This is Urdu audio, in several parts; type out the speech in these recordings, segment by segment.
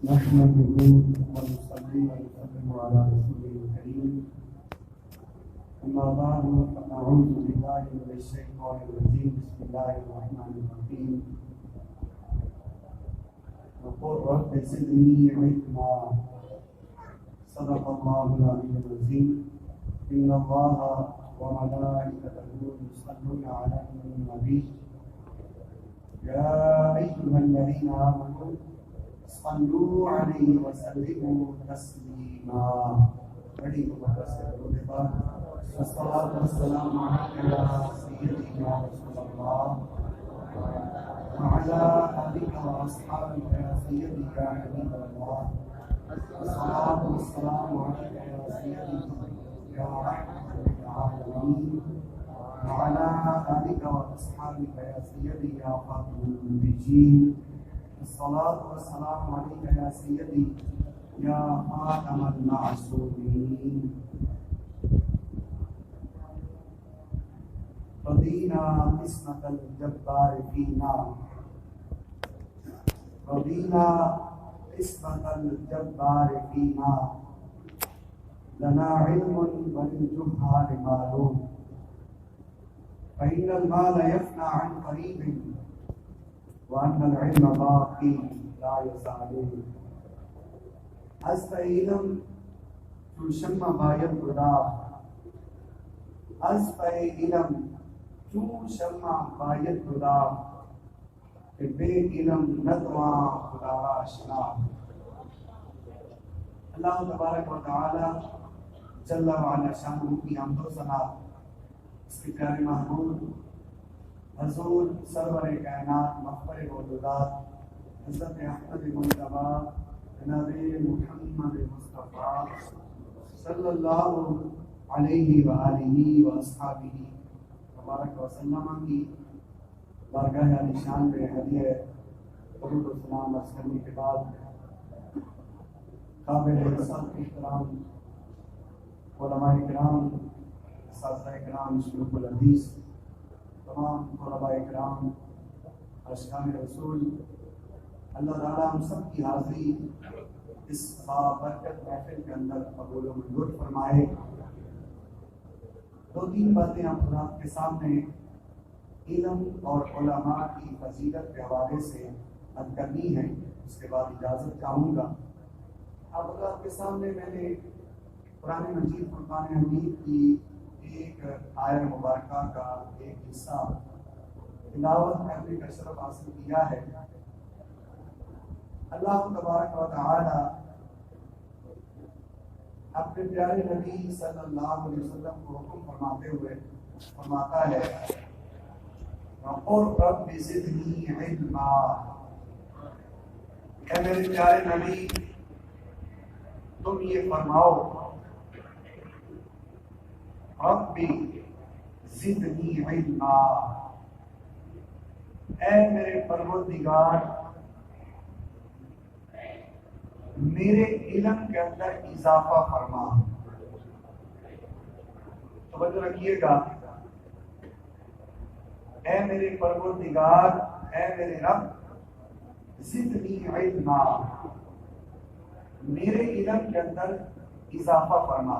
نحمده ونصلي ونسلم على رسوله الكريم أما بعد فأعوذ بالله من الشيطان الرجيم بسم الله الرحمن الرحيم وقل رب زدني علما صدق الله العلي العظيم إن الله وملائكته يصلون على النبي يا أيها الذين آمنوا صلوا عليه وسلموا تسليما. بڑی والصلاة والسلام عليك يا سيدي يا رسول الله وعلى آلك وأصحابك يا سيدي يا حبيب الله. الصلاة والسلام عليك يا سيدي يا رحمة للعالمين وعلى آلك وأصحابك يا سيدي يا خاتم النبيين. الصلاة والسلام عليك يا سيدي يا خاتم المعصومين. رضينا قسمة الجبار فينا رضينا قسمة الجبار فينا لنا علم وللجهال معلوم فإن المال يفنى عن قريب وأن العلم باقي لا يزال. از علم تو شمع باید خدا از علم تو شمع باید خدا بے علم ندواں خدا آشنا. اللہ تبارک و تعالی جل وعلا شانہ کی حمد و ثنا اس کے پیارے محبوب حضور سرور کائنات مخبر موجودات حضرت احمد مجتبی جناب محمد مصطفیٰ صلی اللہ علیہ وآلہ وآصحابہ تبارک وسلم کی بارگاہ عالی شان میں ہدیہ درود و سلام عرض کرنے کے بعد قابل سخت احترام علماء کرام اساتذہ کرام شیوخ الحدیث تمام طلباء کرام عاشقان رسول اللہ تعالیٰ ہم سب کی حاضری اس بابرکت محفل کے اندر قبول و منظور فرمائے. دو تین باتیں ہم حضرات کے سامنے علم اور علماء کی فضیلت کے حوالے سے عرض کرنی ہے، اس کے بعد اجازت چاہوں گا. آپ حضرات کے سامنے میں نے قرآن مجید فرقان حمید کی ایک آیت مبارکہ کا ایک حصہ تلاوت کرنے کا شرف حاصل کیا ہے. اللہ تبارک و تعالی اپنے پیارے نبی صلی اللہ علیہ وسلم کو حکم فرماتے ہوئے فرماتا ہے وَقُلْ رَبِّ زِدْنِي عِلْمًا. اے میرے پیارے نبی تم یہ فرماؤ رَبِّ زِدْنِي عِلْمًا، اے میرے پروردگار میرے علم کے اندر اضافہ فرما. توجہ رکھیے گا، اے میرے پروردگار اے میرے رب زدنی علما، میرے علم کے اندر اضافہ فرما.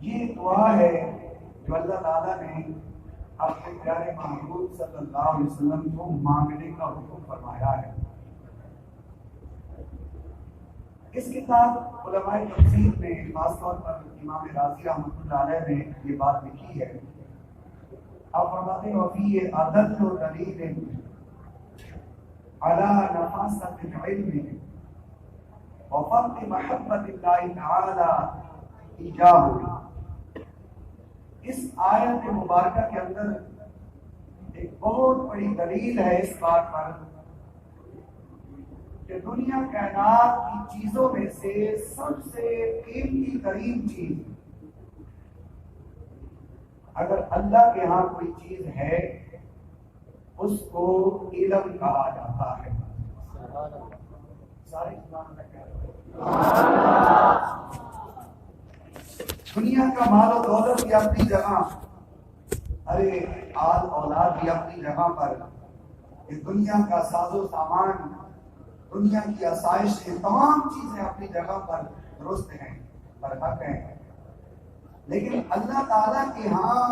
یہ دعا ہے جو اللہ تعالیٰ نے اپنے پیارے محبوب صلی اللہ علیہ وسلم کو مانگنے کا حکم فرمایا ہے. اس کتاب علماء تفسیر میں خاص طور پر امام رازی رحمۃ اللہ علیہ نے یہ بات لکھی ہے. آپ فرماتے ہیں وفی عدد و دلیل علی نفاست العلم وفضل محبت اللہ تعالی ایجاب. اس آیت مبارکہ کے اندر ایک بہت بڑی دلیل ہے اس بات پر کہ دنیا کائنات کی چیزوں میں سے سب سے قیمتی ترین چیز اگر اللہ کے ہاں کوئی چیز ہے اس کو علم کہا جاتا ہے. سارے دنیا کا مال و دولت بھی اپنی جگہ، ارے آل اولاد بھی اپنی جگہ پر، کہ دنیا کا ساز و سامان دنیا کی آسائشیں، تمام چیزیں اپنی جگہ پر درست ہیں، برحق ہیں، لیکن اللہ تعالیٰ کے ہاں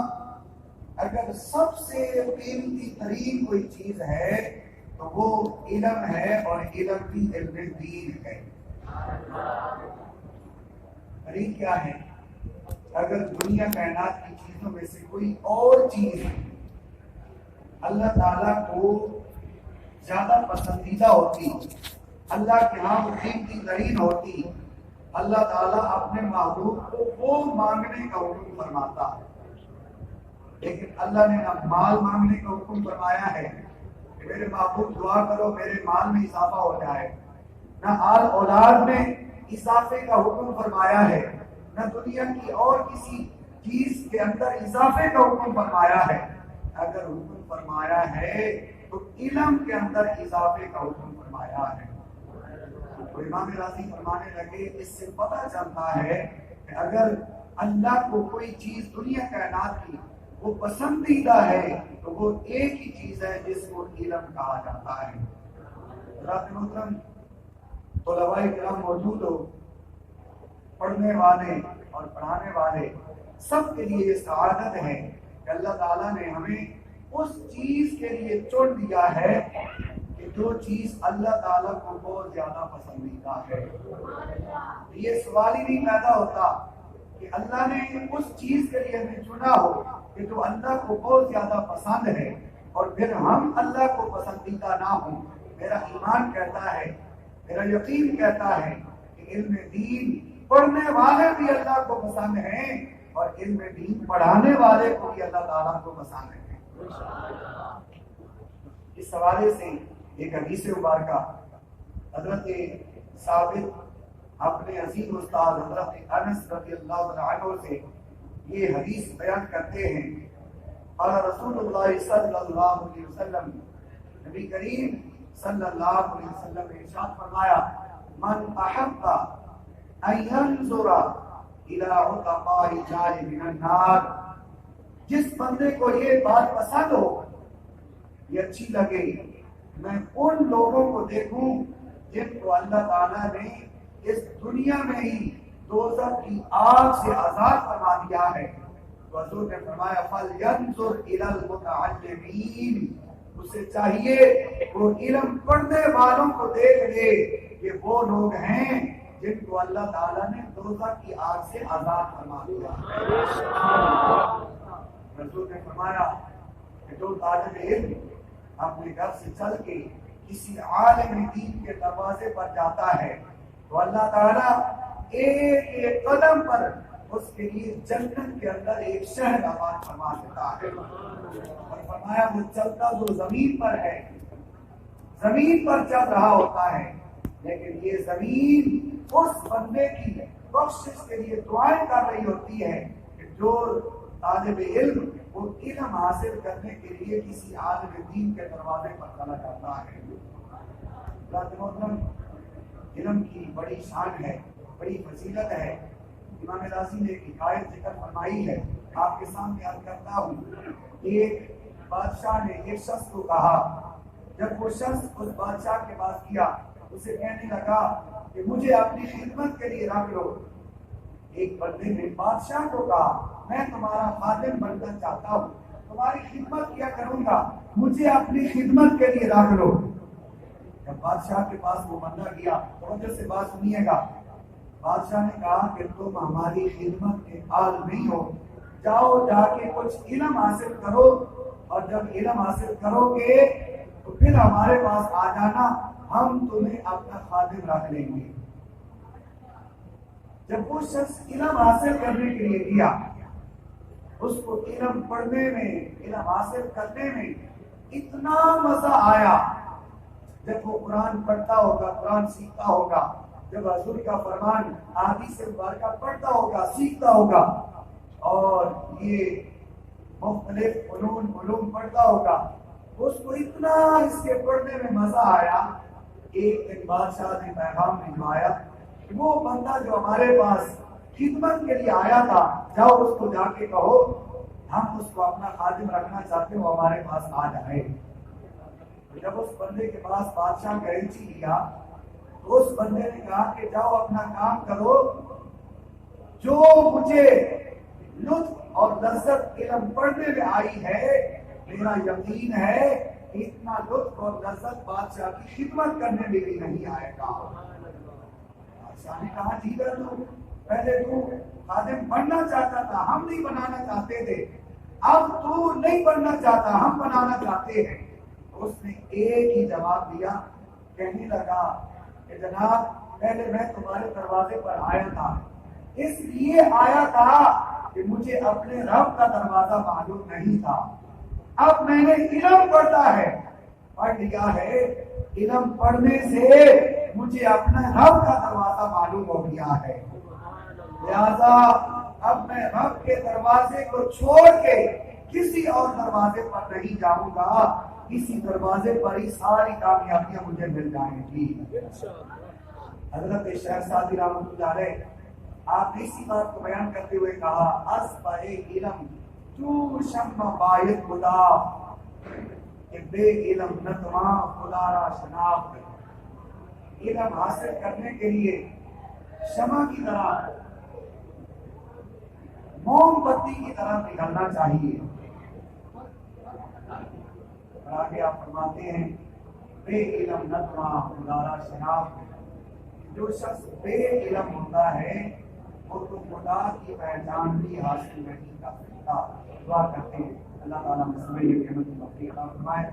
اگر سب سے قیمتی ترین کوئی چیز ہے تو وہ علم ہے، اور علم بھی علم دین ہے۔ دین کیا ہے؟ اگر دنیا کائنات کی چیزوں میں سے کوئی اور چیز اللہ تعالیٰ کو زیادہ پسندیدہ ہوتی، اللہ کے ہاں وہ قیمتی ترین ہوتی، اللہ تعالیٰ اپنے محبوب کو وہ مانگنے کا حکم فرماتا، لیکن اللہ نے نہ مال مانگنے کا حکم فرمایا ہے کہ میرے محبوب دعا کرو میرے مال میں اضافہ ہو جائے، نہ آل اولاد میں اضافے کا حکم فرمایا ہے، نہ دنیا کی اور کسی چیز کے اندر اضافے کا حکم فرمایا ہے۔ اگر حکم فرمایا ہے تو علم کے اندر اضافے کا حکم فرمایا ہے۔ تو امام راضی فرمانے لگے اس سے پتہ چلتا ہے کہ اگر اللہ کو کوئی چیز دنیا کائنات کی وہ پسندیدہ ہے تو وہ ایک ہی چیز ہے جس کو علم کہا جاتا ہے۔ حضرات محترم، طلباء کرام موجود ہو، پڑھنے والے اور پڑھانے والے سب کے لیے یہ سعادت ہے کہ اللہ تعالیٰ نے ہمیں اس چیز کے لیے چن دیا ہے کہ جو چیز اللہ تعالیٰ کو بہت زیادہ پسندیدہ ہے۔ یہ سوال ہی نہیں پیدا ہوتا کہ اللہ نے اس چیز کے لیے ہمیں چنا ہو کہ جو اللہ کو بہت زیادہ پسند ہے اور پھر ہم اللہ کو پسندیدہ نہ ہوں۔ میرا ایمان کہتا ہے، میرا یقین کہتا ہے کہ علم دین پڑھنے والے بھی اللہ کو پسند ہیں اور علم دین پڑھانے والے کو بھی اللہ تعالیٰ کو پسند ہے۔ اس حوالے سے ایک حدیث مبارکہ حضرت ثابت اپنے عظیم استاد حضرت انس رضی اللہ عنہ سے یہ حدیث بیان کرتے ہیں، قال رسول اللہ صلی اللہ علیہ وسلم، نبی کریم صلی اللہ علیہ وسلم نے ارشاد فرمایا، من احب ان ينظر الى عتقاء النار من النار، جس بندے کو یہ بات پسند ہو، یہ اچھی لگے، میں ان لوگوں کو دیکھوں جن کو اللہ تعالیٰ نے اس دنیا میں ہی دوزخ کی آگ سے آزاد فرما دیا ہے، تو حضور نے فرمایا فَلْيَنْظُرْ إِلَى الْمُتَعَلِّمِينَ، اسے چاہیے وہ علم پڑھنے والوں کو دیکھ لے کہ وہ لوگ ہیں جن کو اللہ تعالیٰ نے دوزخ کی آگ سے آزاد فرما دیا۔ حضور نے فرمایا کہ جو طالب علم اپنے گھر سے چل کے کسی عالم دین کے دروازے پر جاتا ہے تو اللہ تعالیٰ ایک ایک قدم پر اس کے لیے جنت کے اندر ایک شہر آباد فرما دیتا ہے، اور فرمایا وہ چلتا جو زمین پر ہے، زمین پر چل رہا ہوتا ہے، لیکن یہ زمین اس بندے کی بخشش کے لیے دعائیں کر رہی ہوتی ہے کہ جو طالب علم وہ علم حاصل کرنے کے لیے کسی عالم دین کے دروازے پر چلا جاتا ہے۔ محترم، علم کی بڑی شان ہے، بڑی فضیلت ہے۔ امام راضی نے ایک حکایت ذکر فرمائی ہے، آپ کے سامنے عرض کرتا ہوں۔ ایک بادشاہ نے ایک شخص کو کہا، جب وہ شخص اس بادشاہ کے پاس گیا اسے کہنے لگا کہ مجھے اپنی خدمت کے لیے رکھ لو۔ ایک بندے نے بادشاہ کو کہا، میں تمہارا خادم بننا چاہتا ہوں، تمہاری خدمت کیا کروں گا، مجھے اپنی خدمت کے لیے رکھ لو۔ جب بادشاہ کے پاس وہ بندہ گیا، توجہ سے بات سنیے گا، بادشاہ نے کہا کہ تم ہماری خدمت کے اہل نہیں ہو، جاؤ جا کے کچھ علم حاصل کرو، اور جب علم حاصل کرو گے تو پھر ہمارے پاس آ جانا، ہم تمہیں اپنا خادم رکھ لیں گے۔ جب وہ شخص علم حاصل کرنے کے لیے گیا، اس کو علم پڑھنے میں، علم حاصل کرنے میں اتنا مزہ آیا، جب وہ قرآن پڑھتا ہوگا، قرآن سیکھتا ہوگا، جب حضور کا فرمان حدیث مبارکہ پڑھتا ہوگا، سیکھتا ہوگا، اور یہ مختلف علوم پڑھتا ہوگا، اس کو اتنا اس کے پڑھنے میں مزہ آیا۔ ایک دن بادشاہ نے پیغام بھجوایا کہ وہ بندہ جو ہمارے پاس خدمت کے لیے آیا تھا، جاؤ اس کو جا کے کہو ہم اس کو اپنا خادم رکھنا چاہتے ہو، ہمارے پاس آ جائے۔ جب اس بندے کے پاس بادشاہ گرنٹی لیا تو اس بندے نے کہا کہ جاؤ اپنا کام کرو، جو مجھے لطف اور لذت علم پڑھنے میں آئی ہے، میرا یقین ہے کہ اتنا لطف اور لذت بادشاہ کی خدمت کرنے میں بھی نہیں آئے گا۔ بادشاہ نے کہا ٹھیک ہے، تو پہلے تو خادم بننا چاہتا تھا، ہم نہیں بنانا چاہتے تھے، اب تو نہیں بننا چاہتا، ہم بنانا چاہتے ہیں۔ اس نے ایک ہی جواب دیا، کہنے لگا کہ جناب پہلے میں تمہارے دروازے پر آیا تھا، اس لیے آیا تھا کہ مجھے اپنے رب کا دروازہ معلوم نہیں تھا، اب میں نے علم پڑھا ہے، پڑھ لیا ہے، علم پڑھنے سے مجھے اپنے رب کا دروازہ معلوم ہو گیا ہے، لہذا اب میں رب کے دروازے کو چھوڑ کے کسی اور دروازے پر نہیں جاؤں گا، اسی دروازے پر ہی ساری کامیابیاں مجھے مل جائیں گی۔ حضرت شیخ سعدی رحمۃ اللہ علیہ آپ نے اسی بات کو بیان کرتے ہوئے کہا، اصبح علم تو شم باید خدا، کہ بے علم نتواں خدا را شناخت۔ علم حاصل کرنے کے لیے شمع کی طرح، موم بتی کی طرح نکلنا چاہیے۔ اور آگے آپ فرماتے ہیں بے علم نتواں خدا را شناخت، جو شخص بے علم ہوتا ہے وہ تو خدا کی پہچان بھی حاصل نہیں کر سکتا۔ دعا کرتے ہیں اللہ تعالیٰ مسئلہ یہ قیمت کی بخشش عطا فرمائے۔